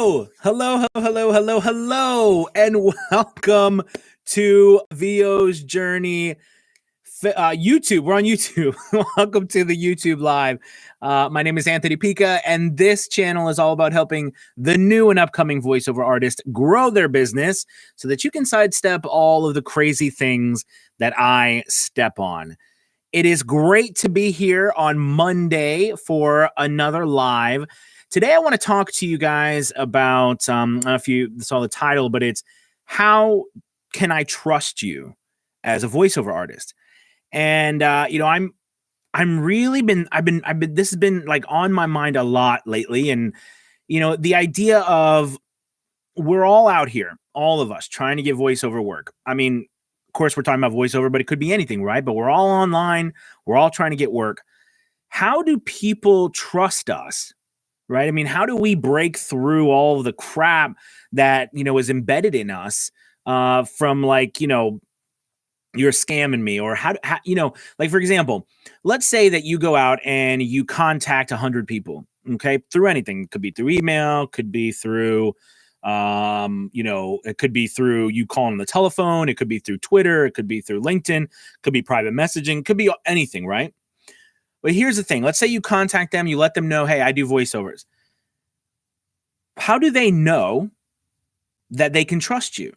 Hello, and welcome to VO's Journey YouTube. We're on YouTube. Welcome to the YouTube Live. My name is Anthony Pica, and this channel is all about helping the new and upcoming voiceover artists grow their business so that you can sidestep all of the crazy things that I step on. It is great to be here on Monday for another live. Today, I want to talk to you guys about, I don't know if you saw the title, but it's how can I trust you as a voiceover artist? And, this has been like on my mind a lot lately. And, the idea of we're all out here, all of us trying to get voiceover work. I mean, of course, we're talking about voiceover, but it could be anything, right? But we're all online. We're all trying to get work. How do people trust us? Right? I mean, how do we break through all of the crap that, is embedded in us from you're scamming me, or how, like, for example, let's say that you go out and you contact 100 people, okay, through anything. It could be through email, could be through, it could be through you calling on the telephone. It could be through Twitter. It could be through LinkedIn, could be private messaging, could be anything, right? But here's the thing. Let's say you contact them, you let them know, hey, I do voiceovers. How do they know that they can trust you?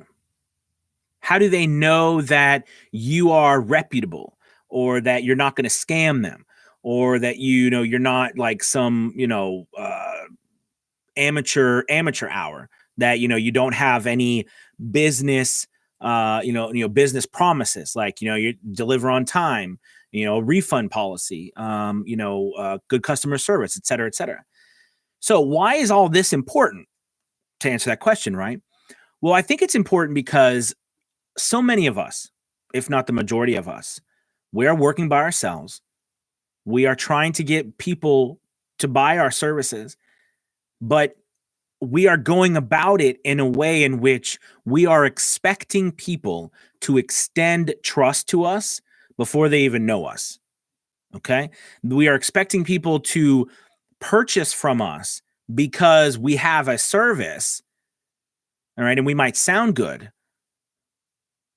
How do they know that you are reputable, or that you're not going to scam them, or that you're not like some amateur hour, that you don't have any business business promises, like you deliver on time, refund policy, good customer service, et cetera, et cetera. So why is all this important? To answer that question, right? Well, I think it's important because so many of us, if not the majority of us, we are working by ourselves. We are trying to get people to buy our services, but we are going about it in a way in which we are expecting people to extend trust to us before they even know us. Okay? We are expecting people to purchase from us because we have a service. All right. And we might sound good,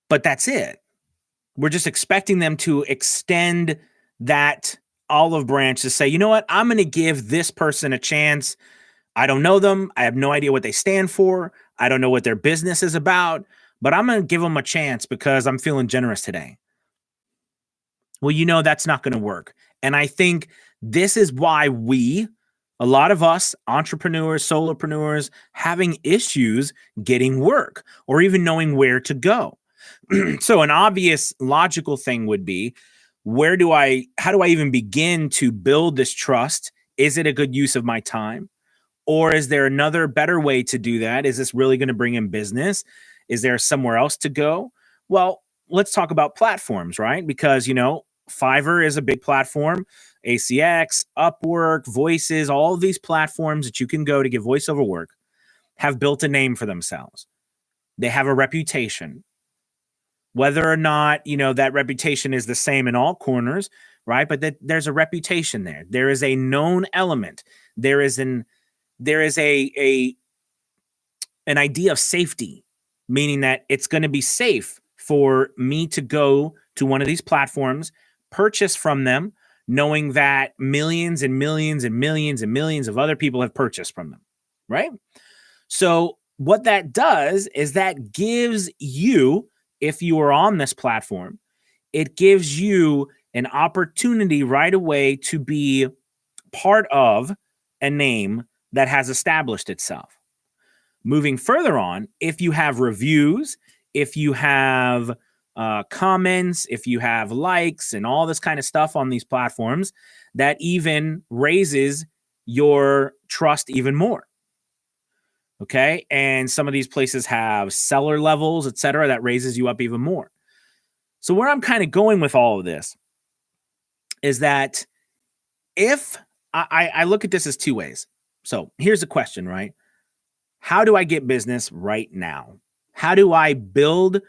but that's it. We're just expecting them to extend that olive branch to say, you know what? I'm going to give this person a chance. I don't know them. I have no idea what they stand for. I don't know what their business is about, but I'm going to give them a chance because I'm feeling generous today. Well, that's not going to work. And I think this is why a lot of us entrepreneurs, solopreneurs, having issues getting work or even knowing where to go. So an obvious logical thing would be, how do I even begin to build this trust? Is it a good use of my time? Or is there another better way to do that? Is this really going to bring in business? Is there somewhere else to go? Well, let's talk about platforms, right? Because, Fiverr is a big platform. ACX, Upwork, Voices, all of these platforms that you can go to get voiceover work have built a name for themselves. They have a reputation. Whether or not, that reputation is the same in all corners, right? But there's a reputation there. There is a known element. There is an idea of safety, meaning that it's going to be safe for me to go to one of these platforms, purchase from them, knowing that millions and millions and millions and millions of other people have purchased from them, right? So what that does is that gives you, if you are on this platform, it gives you an opportunity right away to be part of a name that has established itself. Moving further on, if you have reviews, if you have comments, if you have likes and all this kind of stuff on these platforms, that even raises your trust even more. Okay. And some of these places have seller levels, et cetera, that raises you up even more. So where I'm kind of going with all of this is that if I look at this as two ways. So here's the question, right? How do I get business right now? How do I build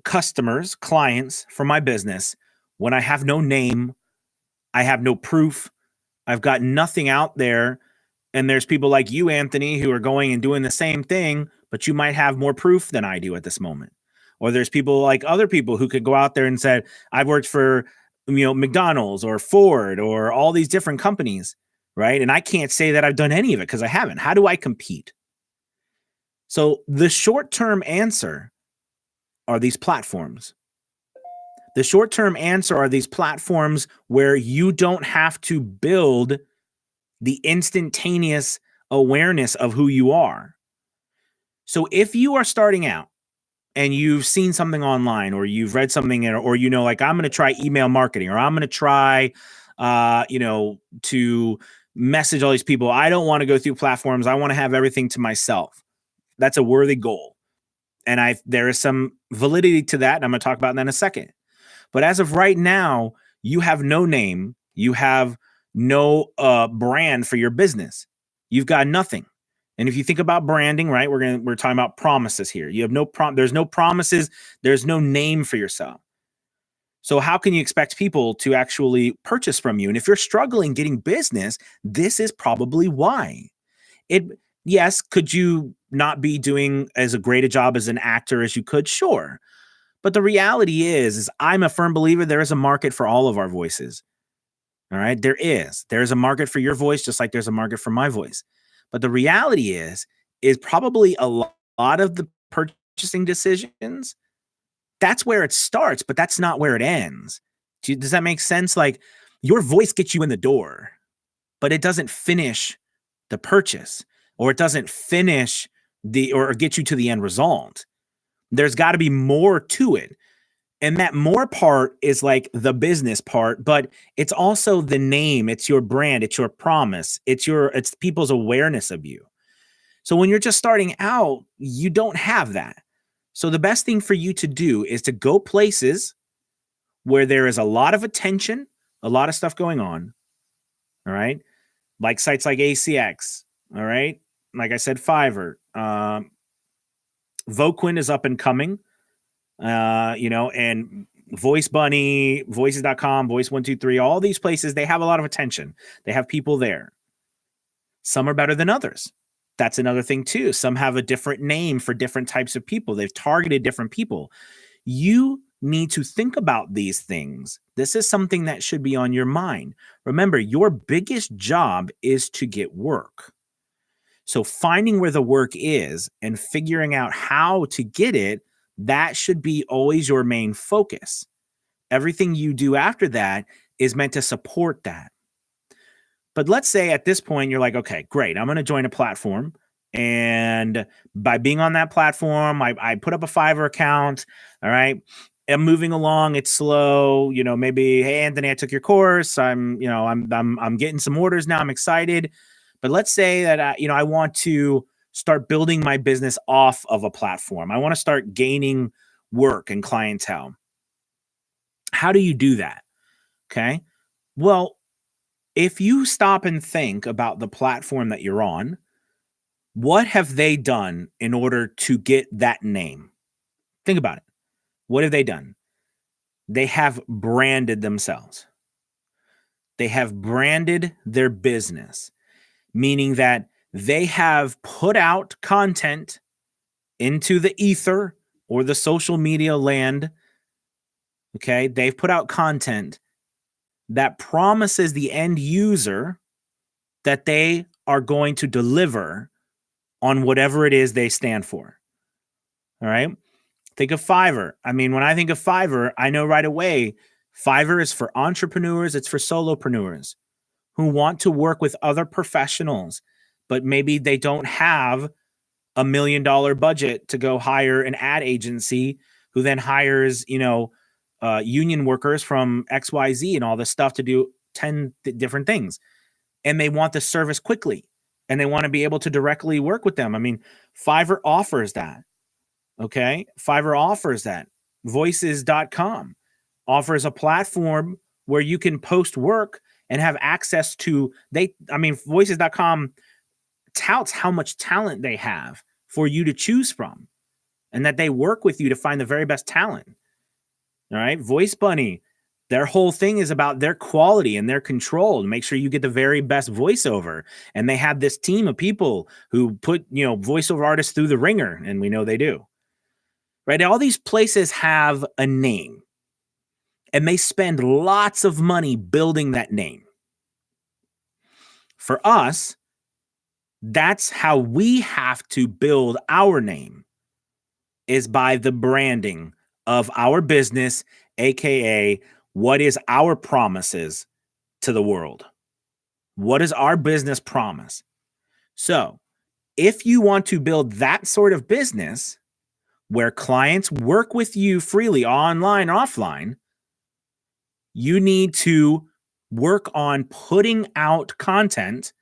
customers, clients for my business when I have no name, I have no proof, I've got nothing out there And there's people like you, Anthony, who are going and doing the same thing, but you might have more proof than I do at this moment. Or there's people like other people who could go out there and said, I've worked for, McDonald's or Ford or all these different companies, right? And I can't say that I've done any of it because I haven't. How do I compete? So the short-term answer are these platforms. The short-term answer are these platforms where you don't have to build the instantaneous awareness of who you are. So if you are starting out and you've seen something online or you've read something or like I'm going to try email marketing or I'm going to try to message all these people. I don't want to go through platforms. I want to have everything to myself. That's a worthy goal. And there is some validity to that. And I'm going to talk about that in a second. But as of right now, you have no name. You have no brand for your business. You've got nothing. And if you think about branding, right, we're talking about promises here. You have there's no promises. There's no name for yourself. So how can you expect people to actually purchase from you? And if you're struggling getting business, this is probably why. Yes, could you not be doing as a great a job as an actor as you could? Sure. But the reality is I'm a firm believer there is a market for all of our voices. All right, there's a market for your voice, just like there's a market for my voice. But the reality is probably a lot of the purchasing decisions, that's where it starts, but that's not where it ends. Does that make sense? Like your voice gets you in the door, but it doesn't finish the purchase, or it doesn't finish or get you to the end result. There's got to be more to it. And that more part is like the business part, but it's also the name, it's your brand, it's your promise, it's people's awareness of you. So when you're just starting out, you don't have that. So the best thing for you to do is to go places where there is a lot of attention, a lot of stuff going on. All right. Like sites like ACX. All right. Like I said, Fiverr. Voquin is up and coming. And Voice Bunny, voices.com, Voice123, all these places, they have a lot of attention. They have people there. Some are better than others. That's another thing too. Some have a different name for different types of people. They've targeted different people. You need to think about these things. This is something that should be on your mind. Remember, your biggest job is to get work. So finding where the work is and figuring out how to get it, that should be always your main focus. Everything you do after that is meant to support that. But let's say at this point, you're like, okay, great. I'm going to join a platform. And by being on that platform, I put up a Fiverr account. All right. I'm moving along. It's slow. Maybe, hey, Anthony, I took your course. I'm getting some orders now. I'm excited. But let's say that, I want to start building my business off of a platform. I want to start gaining work and clientele. How do you do that? Okay. Well, if you stop and think about the platform that you're on, what have they done in order to get that name? Think about it. What have they done? They have branded themselves. They have branded their business, meaning that they have put out content into the ether or the social media land. Okay. They've put out content that promises the end user that they are going to deliver on whatever it is they stand for. All right. Think of Fiverr. I mean, when I think of Fiverr, I know right away, Fiverr is for entrepreneurs. It's for solopreneurs who want to work with other professionals, but maybe they don't have $1 million budget to go hire an ad agency who then hires, union workers from XYZ and all this stuff to do 10 different things. And they want the service quickly and they want to be able to directly work with them. I mean, Fiverr offers that. Okay. Fiverr offers that. Voices.com offers a platform where you can post work and have access to Voices.com touts how much talent they have for you to choose from and that they work with you to find the very best talent. All right. Voice Bunny, Their whole thing is about their quality and their control to make sure you get the very best voiceover. And they have this team of people who put, voiceover artists through the ringer, and we know they do. Right? All these places have a name, and they spend lots of money building that name. For us, that's how we have to build our name, is by the branding of our business, aka what is our promises to the world? What is our business promise? So, if you want to build that sort of business where clients work with you freely online, offline, you need to work on putting out content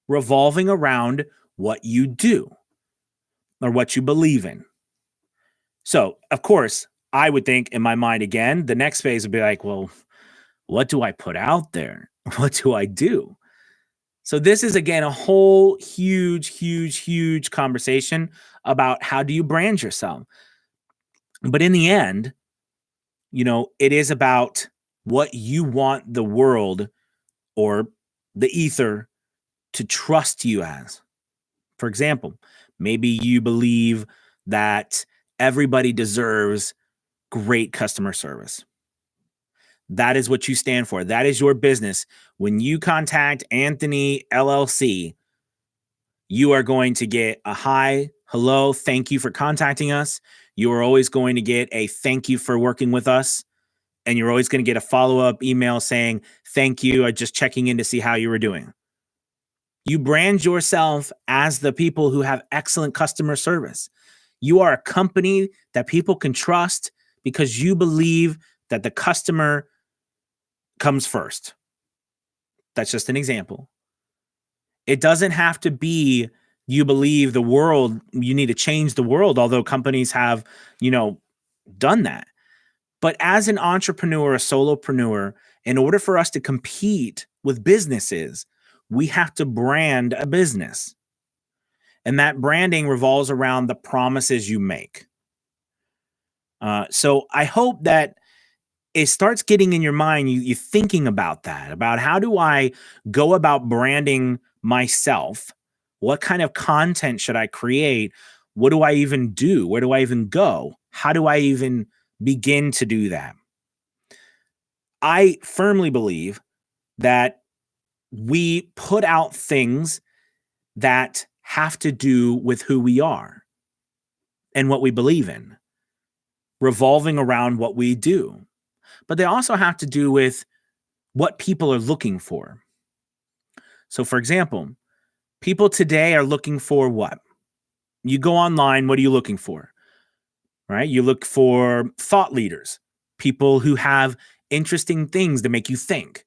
revolving around what you do or what you believe in. So, of course, I would think in my mind again, the next phase would be like, well, what do I put out there? What do I do? So this is, again, a whole huge conversation about how do you brand yourself. But in the end, it is about what you want the world or the ether to trust you as. For example, maybe you believe that everybody deserves great customer service. That is what you stand for. That is your business. When you contact Anthony LLC, you are going to get a hi, hello, thank you for contacting us. You are always going to get a thank you for working with us. And you're always going to get a follow-up email saying, thank you, I'm just checking in to see how you were doing. You brand yourself as the people who have excellent customer service. You are a company that people can trust because you believe that the customer comes first. That's just an example. It doesn't have to be you believe the world, you need to change the world, although companies have, done that. But as an entrepreneur, a solopreneur, in order for us to compete with businesses, we have to brand a business. And that branding revolves around the promises you make. So I hope that it starts getting in your mind, you thinking about that, about how do I go about branding myself? What kind of content should I create? What do I even do? Where do I even go? How do I even begin to do that? I firmly believe that we put out things that have to do with who we are and what we believe in, revolving around what we do. But they also have to do with what people are looking for. So, for example, people today are looking for what? You go online, what are you looking for? Right? You look for thought leaders, people who have interesting things to make you think,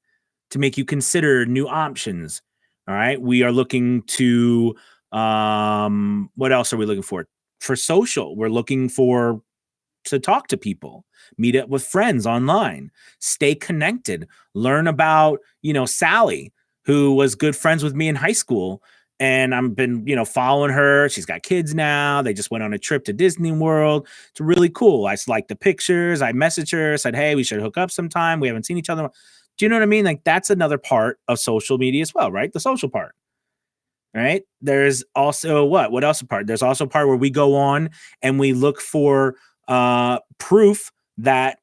to make you consider new options. All right. We are looking to, what else are we looking for? For social, we're looking to talk to people, meet up with friends online, stay connected, learn about, Sally, who was good friends with me in high school. And I've been, following her. She's got kids now. They just went on a trip to Disney World. It's really cool. I liked the pictures. I messaged her, said, hey, we should hook up sometime. We haven't seen each other. Do you know what I mean? Like, that's another part of social media as well, right? The social part. Right? There's also what else a part? There's also a part where we go on and we look for proof that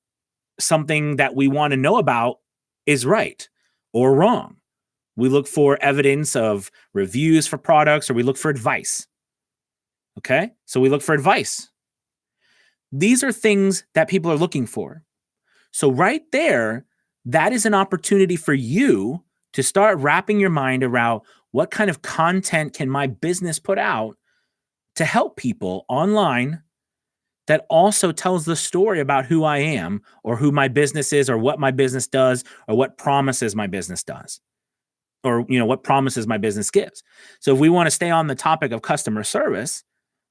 something that we want to know about is right or wrong. We look for evidence of reviews for products, or we look for advice. Okay? So we look for advice. These are things that people are looking for. So right there, that is an opportunity for you to start wrapping your mind around what kind of content can my business put out to help people online that also tells the story about who I am or who my business is or what my business does or what promises my business does or, what promises my business gives. So if we want to stay on the topic of customer service,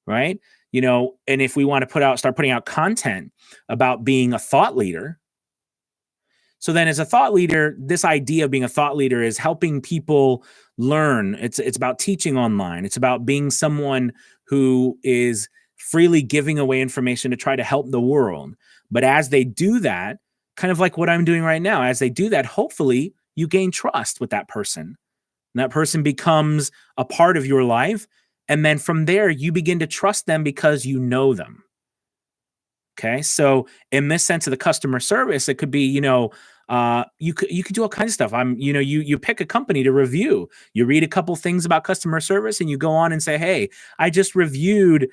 right, and if we want to start putting out content about being a thought leader. So then as a thought leader, this idea of being a thought leader is helping people learn. It's about teaching online. It's about being someone who is freely giving away information to try to help the world. But as they do that, kind of like what I'm doing right now. As they do that, hopefully you gain trust with that person. And that person becomes a part of your life. And then from there, you begin to trust them because you know them. Okay. So in this sense of the customer service, it could be, you could do all kinds of stuff. You pick a company to review. You read a couple things about customer service and you go on and say, hey, I just reviewed,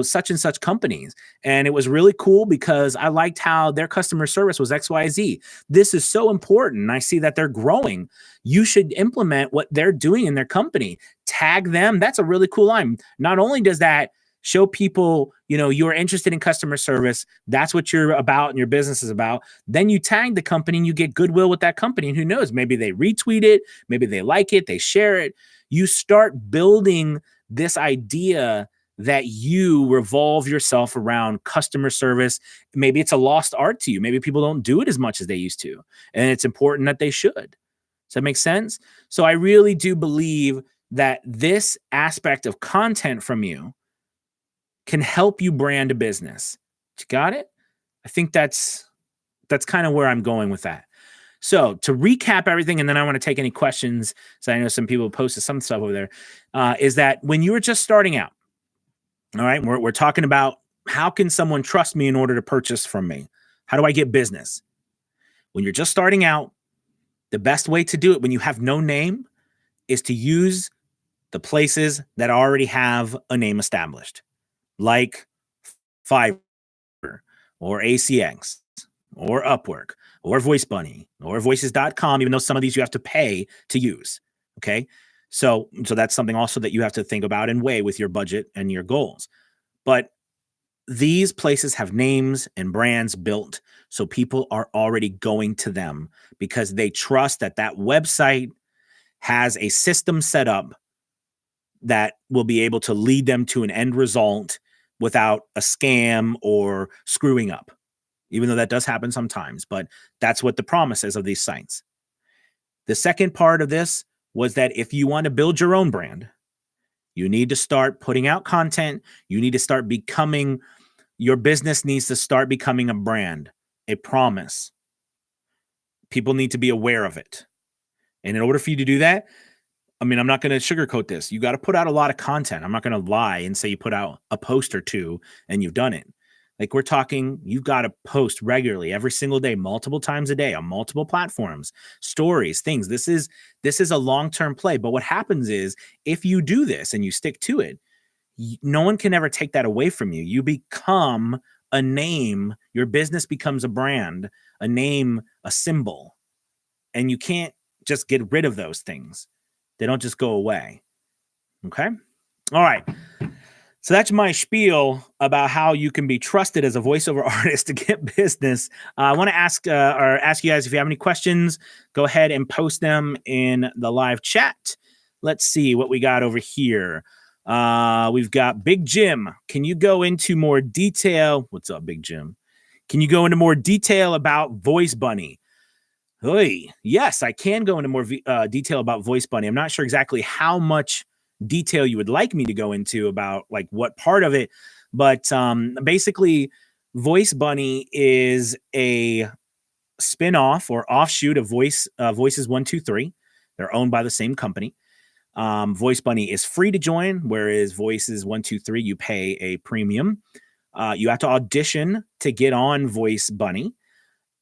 such and such companies. And it was really cool because I liked how their customer service was XYZ. This is so important. I see that they're growing. You should implement what they're doing in their company. Tag them. That's a really cool line. Not only does that show people, you're interested in customer service. That's what you're about and your business is about. Then you tag the company and you get goodwill with that company. And who knows, maybe they retweet it, maybe they like it, they share it. You start building this idea that you revolve yourself around customer service. Maybe it's a lost art to you. Maybe people don't do it as much as they used to. And it's important that they should. Does that make sense? So I really do believe that this aspect of content from you can help you brand a business. You got it? I think that's kind of where I'm going with that. So to recap everything, and then I want to take any questions. So I know some people posted some stuff over there. Is that when you were just starting out, all right, we're talking about how can someone trust me in order to purchase from me? How do I get business? When you're just starting out, the best way to do it when you have no name is to use the places that already have a name established, like Fiverr or ACX or Upwork or VoiceBunny or Voices.com, even though some of these you have to pay to use. Okay. So that's something also that you have to think about and weigh with your budget and your goals. But these places have names and brands built, so people are already going to them because they trust that that website has a system set up that will be able to lead them to an end result without a scam or screwing up, even though that does happen sometimes. But that's what the promise is of these sites. The second part of this was that if you want to build your own brand, you need to start putting out content. You need to start becoming, your business needs to start becoming a brand, a promise. People need to be aware of it. And in order for you to do that, I'm not going to sugarcoat this. You got to put out a lot of content. I'm not going to lie and say you put out a post or two and you've done it. Like we're talking, you've got to post regularly every single day, multiple times a day on multiple platforms, stories, things. This is a long-term play. But what happens is if you do this and you stick to it, no one can ever take that away from you. You become a name. Your business becomes a brand, a name, a symbol. And you can't just get rid of those things. They don't just go away. Okay? All right. So that's my spiel about how you can be trusted as a voiceover artist to get business. I want to ask you guys if you have any questions, go ahead and post them in the live chat. Let's see what we got over here. We've got Big Jim. Can you go into more detail? What's up, Big Jim? Can you go into more detail about VoiceBunny? Hey, yes, I can go into more detail about VoiceBunny. I'm not sure exactly how much detail you would like me to go into about like what part of it, but basically VoiceBunny is a spin-off or offshoot of Voices 123. They're owned by the same company. VoiceBunny is free to join, whereas Voices 123 you pay a premium. You have to audition to get on VoiceBunny.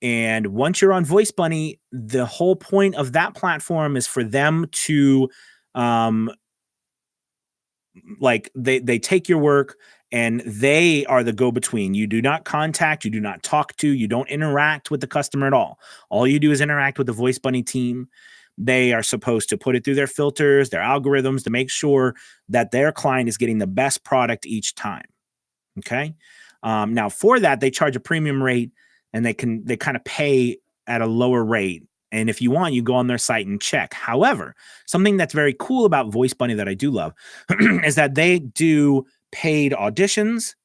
And once you're on VoiceBunny, the whole point of that platform is for them to they take your work and they are the go-between. You do not contact, you do not talk to, you don't interact with the customer at all. All you do is interact with the VoiceBunny team. They are supposed to put it through their filters, their algorithms to make sure that their client is getting the best product each time. Okay. Now for that, they charge a premium rate and they kind of pay at a lower rate. And if you want, you go on their site and check. However, something that's very cool about VoiceBunny that I do love is that they do paid auditions.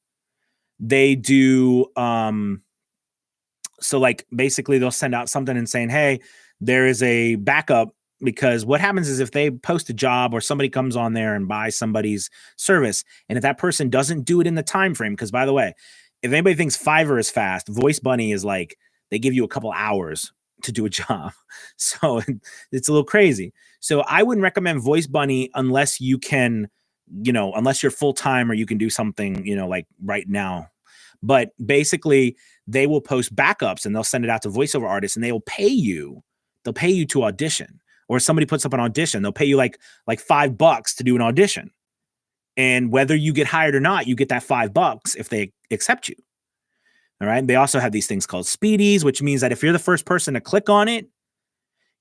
They do, so like basically they'll send out something and saying, hey, there is a backup, because what happens is if they post a job or somebody comes on there and buys somebody's service, and if that person doesn't do it in the time frame, because by the way, if anybody thinks Fiverr is fast, VoiceBunny is like, they give you a couple hours to do a job. So it's a little crazy. So I wouldn't recommend Voice Bunny unless you can, unless you're full time or you can do something, like right now. But basically, they will post backups and they'll send it out to voiceover artists and they will pay you. They'll pay you to audition. Or somebody puts up an audition, they'll pay you like $5 to do an audition. And whether you get hired or not, you get that $5 if they accept you. All right. They also have these things called speedies, which means that if you're the first person to click on it,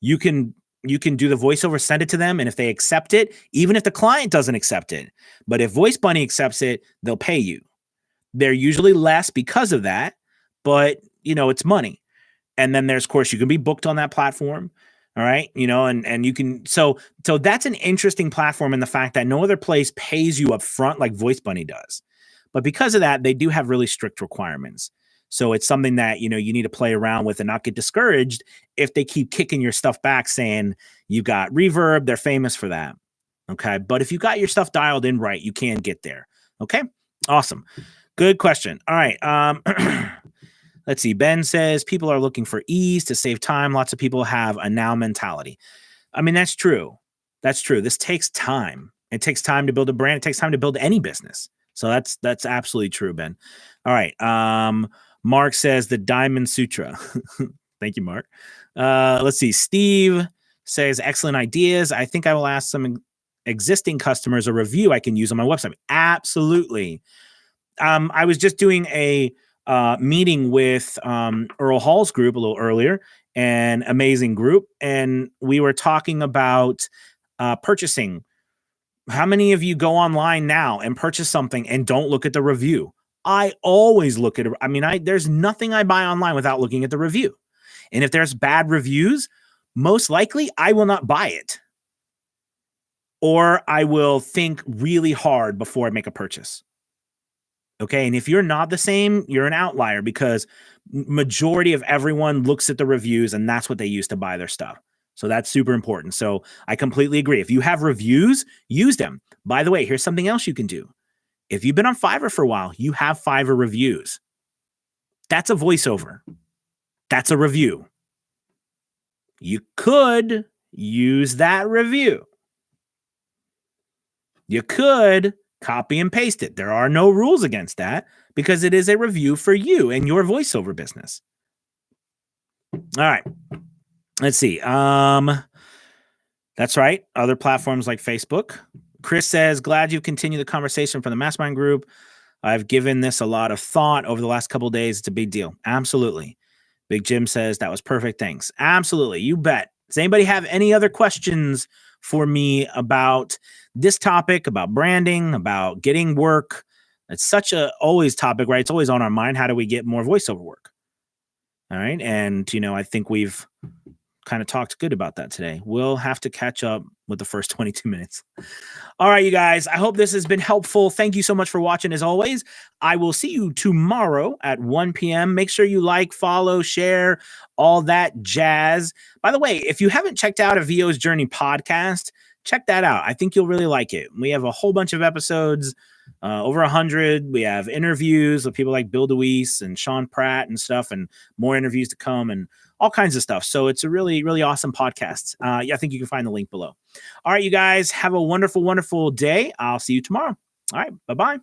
you can do the voiceover, send it to them. And if they accept it, even if the client doesn't accept it, but if Voice Bunny accepts it, they'll pay you. They're usually less because of that, but it's money. And then there's, of course, you can be booked on that platform. All right. And you can, so that's an interesting platform in the fact that no other place pays you up front like Voice Bunny does. But because of that, they do have really strict requirements. So it's something that, you need to play around with and not get discouraged if they keep kicking your stuff back saying you got reverb. They're famous for that. Okay. But if you got your stuff dialed in right, you can get there. Okay. Awesome. Good question. All right. Let's see. Ben says people are looking for ease to save time. Lots of people have a now mentality. I mean, that's true. That's true. This takes time. It takes time to build a brand. It takes time to build any business. So that's absolutely true, Ben. All right. Mark says the Diamond Sutra. Thank you, Mark. Let's see. Steve says excellent ideas. I think I will ask some existing customers a review I can use on my website. Absolutely. I was just doing a meeting with Earl Hall's group a little earlier, an amazing group. And we were talking about purchasing. How many of you go online now and purchase something and don't look at the review? I always look at it. I mean, there's nothing I buy online without looking at the review. And if there's bad reviews, most likely I will not buy it. Or I will think really hard before I make a purchase. Okay. And if you're not the same, you're an outlier because majority of everyone looks at the reviews and that's what they use to buy their stuff. So that's super important. So I completely agree. If you have reviews, use them. By the way, here's something else you can do. If you've been on Fiverr for a while, you have Fiverr reviews. That's a voiceover. That's a review. You could use that review. You could copy and paste it. There are no rules against that because it is a review for you and your voiceover business. All right. Let's see. That's right. Other platforms like Facebook. Chris says, glad you've continued the conversation from the mastermind group. I've given this a lot of thought over the last couple of days. It's a big deal. Absolutely. Big Jim says that was perfect. Thanks. Absolutely. You bet. Does anybody have any other questions for me about this topic, about branding, about getting work? It's such a always topic, right? It's always on our mind. How do we get more voiceover work? All right. And, I think we've kind of talked good about that today. We'll have to catch up with the first 22 minutes. All right, you guys. I hope this has been helpful. Thank you so much for watching. As always, I will see you tomorrow at 1 p.m. Make sure you like, follow, share, all that jazz. By the way, if you haven't checked out a VO's Journey podcast, check that out. I think you'll really like it. We have a whole bunch of episodes, over 100. We have interviews with people like Bill DeWeese and Sean Pratt and stuff, and more interviews to come and all kinds of stuff. So it's a really, really awesome podcast. I think you can find the link below. All right, you guys, have a wonderful, wonderful day. I'll see you tomorrow. All right, bye-bye.